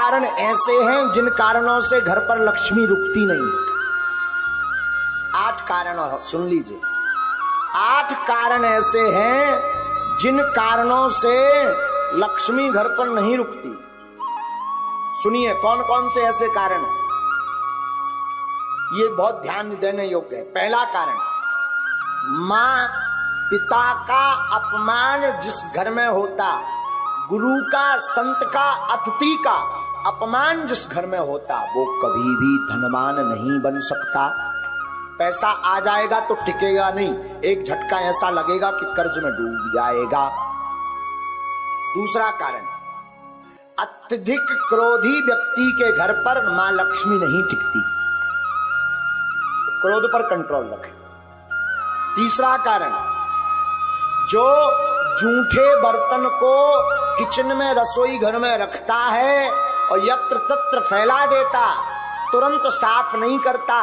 कारण ऐसे हैं जिन कारणों से घर पर लक्ष्मी रुकती नहीं। 8 कारण सुन लीजिए। 8 कारण ऐसे हैं जिन कारणों से लक्ष्मी घर पर नहीं रुकती। सुनिए कौन कौन से ऐसे कारण हैं, ये बहुत ध्यान देने योग्य है। पहला कारण, मां पिता का अपमान जिस घर में होता, गुरु का, संत का, अतिथि का अपमान जिस घर में होता, वो कभी भी धनवान नहीं बन सकता। पैसा आ जाएगा तो टिकेगा नहीं, एक झटका ऐसा लगेगा कि कर्ज में डूब जाएगा। दूसरा कारण, अत्यधिक क्रोधी व्यक्ति के घर पर मां लक्ष्मी नहीं टिकती, क्रोध पर कंट्रोल रखें। तीसरा कारण, जो जूठे बर्तन को किचन में, रसोई घर में रखता है और यत्र तत्र फैला देता, तुरंत साफ नहीं करता,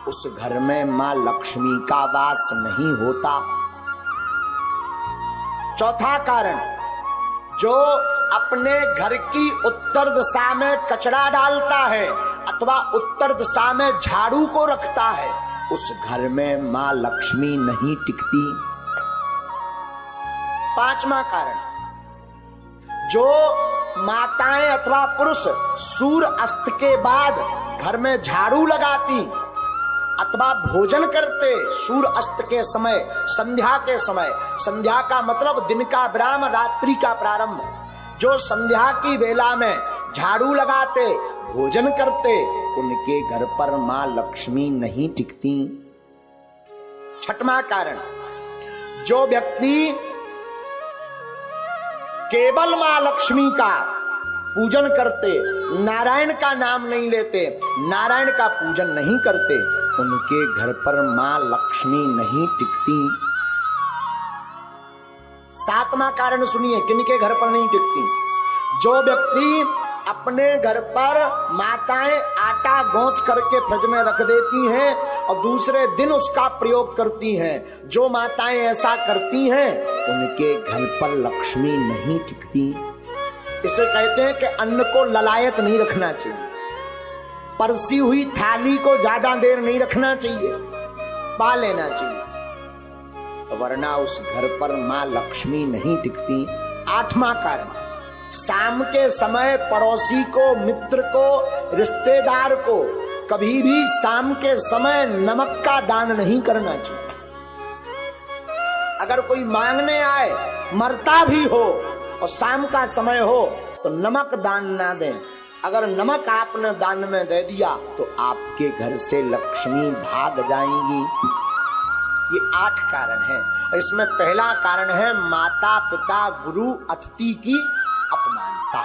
उस घर में मां लक्ष्मी का वास नहीं होता। चौथा कारण, जो अपने घर की उत्तर दिशा में कचरा डालता है अथवा उत्तर दिशा में झाड़ू को रखता है, उस घर में मां लक्ष्मी नहीं टिकती। पांचवा कारण, जो माताएं अथवा पुरुष सूर्य अस्त के बाद घर में झाड़ू लगाती अथवा भोजन करते, सूर्य अस्त के समय, संध्या के समय, संध्या का मतलब दिन का विराम, रात्रि का प्रारंभ, जो संध्या की वेला में झाड़ू लगाते, भोजन करते, उनके घर पर मां लक्ष्मी नहीं टिकती। छठवां कारण, जो व्यक्ति केवल मां लक्ष्मी का पूजन करते, नारायण का नाम नहीं लेते, नारायण का पूजन नहीं करते, उनके घर पर मां लक्ष्मी नहीं टिकती। सातवां कारण सुनिए, किनके घर पर नहीं टिकती, जो व्यक्ति अपने घर पर माताएं आटा गूंथ करके फ्रिज में रख देती हैं और दूसरे दिन उसका प्रयोग करती हैं, जो माताएं ऐसा करती हैं उनके घर पर लक्ष्मी नहीं टिकती। इसे कहते हैं कि अन्न को ललायत नहीं रखना चाहिए, परसी हुई थाली को ज्यादा देर नहीं रखना चाहिए, पा लेना चाहिए, वरना उस घर पर मां लक्ष्मी नहीं टिकती। आठवां कारण, शाम के समय पड़ोसी को, मित्र को, रिश्तेदार को कभी भी शाम के समय नमक का दान नहीं करना चाहिए। अगर कोई मांगने आए, मरता भी हो और शाम का समय हो तो नमक दान ना दें। अगर नमक आपने दान में दे दिया तो आपके घर से लक्ष्मी भाग जाएंगी। ये 8 कारण हैं। इसमें पहला कारण है माता पिता गुरु अतिथि की अपमानता।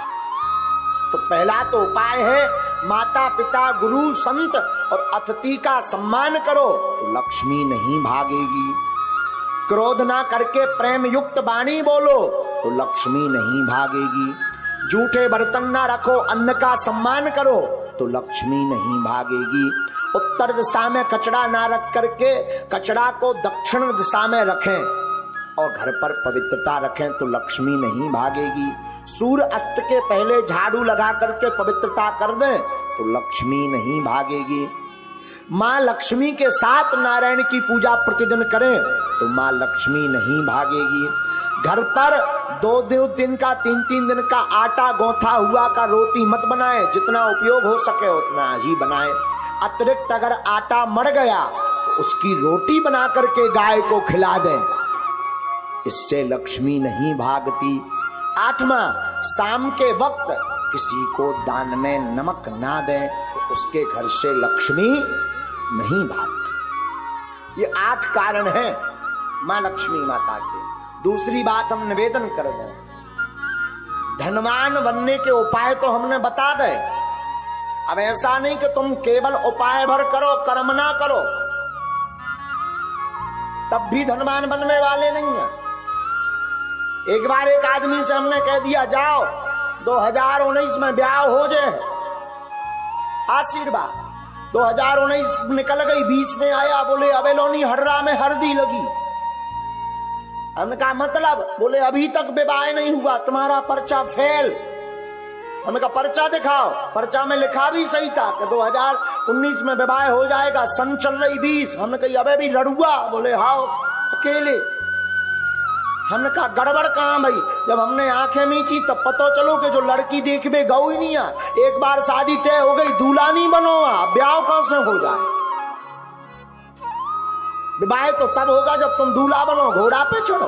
तो पहला तो उपाय है माता पिता गुरु संत और अतिथि का सम्मान करो तो लक्ष्मी नहीं भागेगी। क्रोध ना करके प्रेम युक्त वाणी बोलो तो लक्ष्मी नहीं भागेगी। झूठे बर्तन ना रखो, अन्न का सम्मान करो तो लक्ष्मी नहीं भागेगी। उत्तर दिशा में कचरा ना रख करके कचरा को दक्षिण दिशा में रखें और घर पर पवित्रता रखें तो लक्ष्मी नहीं भागेगी। सूर्य अस्त के पहले झाड़ू लगा करके पवित्रता कर दें तो लक्ष्मी नहीं भागेगी। मां लक्ष्मी के साथ नारायण की पूजा प्रतिदिन करें तो मां लक्ष्मी नहीं भागेगी। घर पर 2 दिन का 3 दिन का आटा गौथा हुआ का रोटी मत बनाएं, जितना उपयोग हो सके उतना ही बनाएं। अतिरिक्त अगर आटा मर गया तो उसकी रोटी बना करके गाय को खिला दें, इससे लक्ष्मी नहीं भागती। 8वां, शाम के वक्त किसी को दान में नमक ना दें तो उसके घर से लक्ष्मी नहीं भागती। ये 8 कारण हैं मां लक्ष्मी माता के। दूसरी बात हम निवेदन कर दें, धनवान बनने के उपाय तो हमने बता दे। अब ऐसा नहीं कि तुम केवल उपाय भर करो, कर्म ना करो, तब भी धनवान बनने वाले नहीं है। एक बार एक आदमी से हमने कह दिया जाओ 2019 में ब्याह हो जाए, आशीर्वाद। 2019 निकल गई, 20 में आया, बोले अबेलोनी हर्रा में हरदी लगी। हमने कहा मतलब? बोले अभी तक विवाह नहीं हुआ, तुम्हारा पर्चा फेल। हमने कहा पर्चा दिखाओ। पर्चा में लिखा भी सही था कि 2019 में विवाह हो जाएगा, सन चल रही 20। हमने कहा अबे भी लड़ुआ, बोले हाओ अकेले। हमने कहा गड़बड़ कहां भाई? जब हमने आंखें मीची तब पता चलो कि जो लड़की देखबे गौ ही नहीं आ। एक बार शादी तय हो गई, दूल्हा नहीं बनो, ब्याह कहां से हो जाए? विवाह तो तब होगा जब तुम दूल्हा बनो, घोड़ा पे चढ़ो।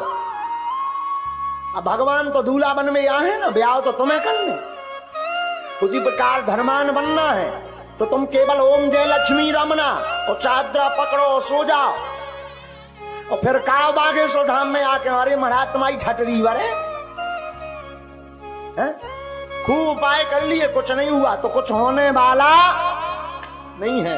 अब भगवान तो दूल्हा बन में यहाँ है ना, ब्याह तो तुम्हें करने। उसी प्रकार धर्मान बनना है तो तुम केवल ओम जय लक्ष्मी रमना और चादरा पकड़ो, सो जाओ। और फिर काव बागेश्वर धाम में आके हमारे महाराज तुम्हारी ठटरी वरे खूब उपाय कर लिए, कुछ नहीं हुआ तो कुछ होने वाला नहीं है।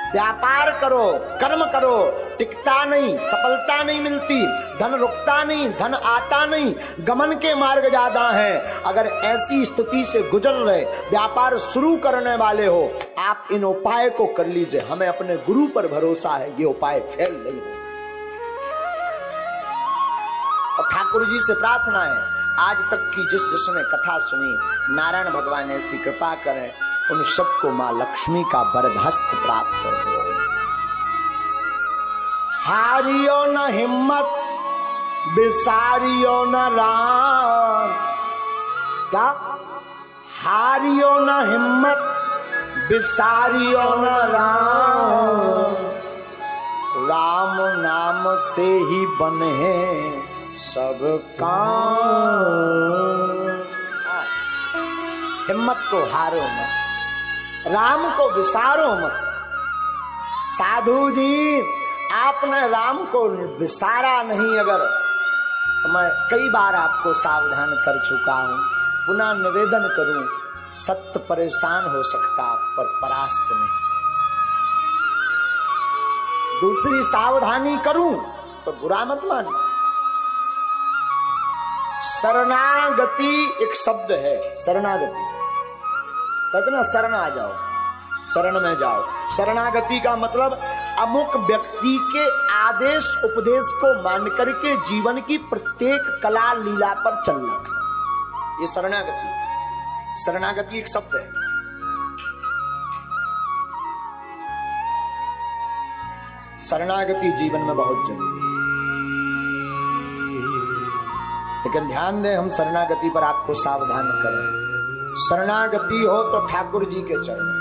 व्यापार करो, कर्म करो, टिकता नहीं, सफलता नहीं मिलती, धन रुकता नहीं, धन आता नहीं, गमन के मार्ग ज्यादा हैं। अगर ऐसी स्थिति से गुजर रहे, व्यापार शुरू करने वाले हो, आप इन उपाय को कर लीजिए। हमें अपने गुरु पर भरोसा है, ये उपाय फेल नहीं हो। और ठाकुर जी से प्रार्थना है, आज तक की जिसने कथा सुनी, नारायण भगवान ऐसी कृपा करें उन सबको मां लक्ष्मी का वरदहस्त प्राप्त हो। हारियो न हिम्मत, बिसारियो न राम। क्या? हारियो न हिम्मत, बिसारियो न राम। राम नाम से ही बने सब काम। हिम्मत को हारो मत, राम को विसारो मत। साधु जी आपने राम को विसारा नहीं अगर, तो मैं कई बार आपको सावधान कर चुका हूं, पुनः निवेदन करूं, सत्य परेशान हो सकता पर परास्त नहीं। दूसरी सावधानी करूं तो बुरा मत मानो। शरणागति एक शब्द है, शरणागति कहते ना, शरण आ जाओ, शरण में जाओ। शरणागति का मतलब अमुक व्यक्ति के आदेश उपदेश को मान करके जीवन की प्रत्येक कला लीला पर चलना, ये शरणागति। शरणागति एक शब्द है। शरणागति जीवन में बहुत जरूरी है, लेकिन ध्यान दें, हम शरणागति पर आपको सावधान करें। शरणागति हो तो ठाकुर जी के चरणों,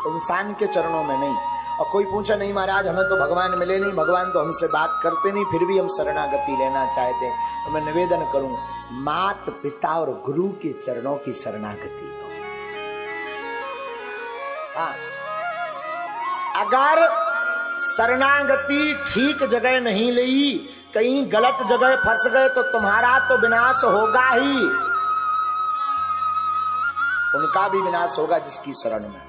इंसान के चरणों में नहीं। और कोई पूछा नहीं महाराज हमें तो भगवान मिले नहीं, भगवान तो हमसे बात करते नहीं, फिर भी हम शरणागति लेना चाहते हैं, तो मैं निवेदन करूं, मात पिता और गुरु के चरणों की शरणागति हो। हाँ, अगर शरणागति ठीक जगह नहीं ली, कहीं गलत जगह फंस गए तो तुम्हारा तो विनाश होगा ही, उनका भी विनाश होगा जिसकी शरण में।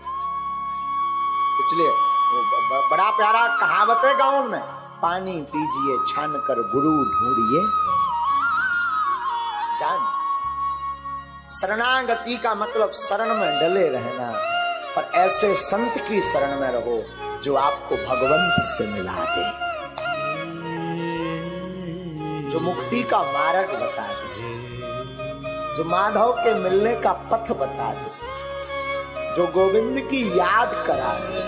इसलिए वो बड़ा प्यारा कहावत है गाँव में, पानी पीजिए छान कर गुरु ढूंढिए जान। शरणागति का मतलब शरण में डले रहना, और ऐसे संत की शरण में रहो जो आपको भगवंत से मिला दे, जो मुक्ति का मार्ग बता दे, जो माधव के मिलने का पथ बता दे, जो गोविंद की याद करा दे।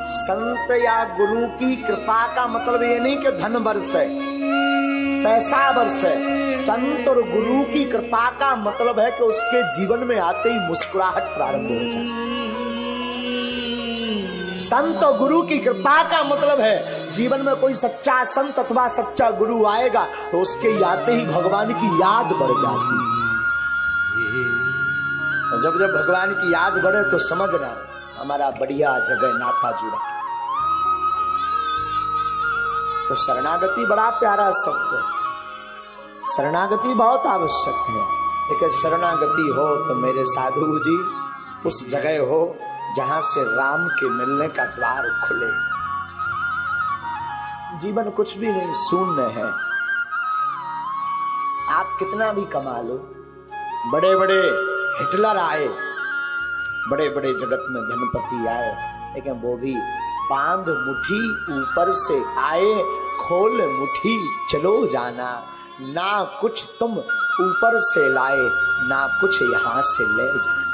संत या गुरु की कृपा का मतलब ये नहीं कि धन बरसे, पैसा बरसे। संत और गुरु की कृपा का मतलब है कि उसके जीवन में आते ही मुस्कुराहट प्रारंभ हो जाती। संत और गुरु की कृपा का मतलब है जीवन में कोई सच्चा संत अथवा सच्चा गुरु आएगा तो उसके आते ही भगवान की याद बढ़ जाती है। जब जब भगवान की याद बढ़े तो समझना हमारा बढ़िया जगह नाता जुड़ा। तो शरणागति बड़ा प्यारा शब्द है, शरणागति बहुत आवश्यक है, लेकिन शरणागति हो तो मेरे साधु जी उस जगह हो जहां से राम के मिलने का द्वार खुले। जीवन कुछ भी नहीं, शून्य है। आप कितना भी कमा लो, बड़े बड़े हिटलर आए, बड़े बड़े जगत में धनपति आए, लेकिन वो भी बांध मुट्ठी ऊपर से आए, खोल मुट्ठी चलो जाना। ना कुछ तुम ऊपर से लाए, ना कुछ यहां से ले जाए।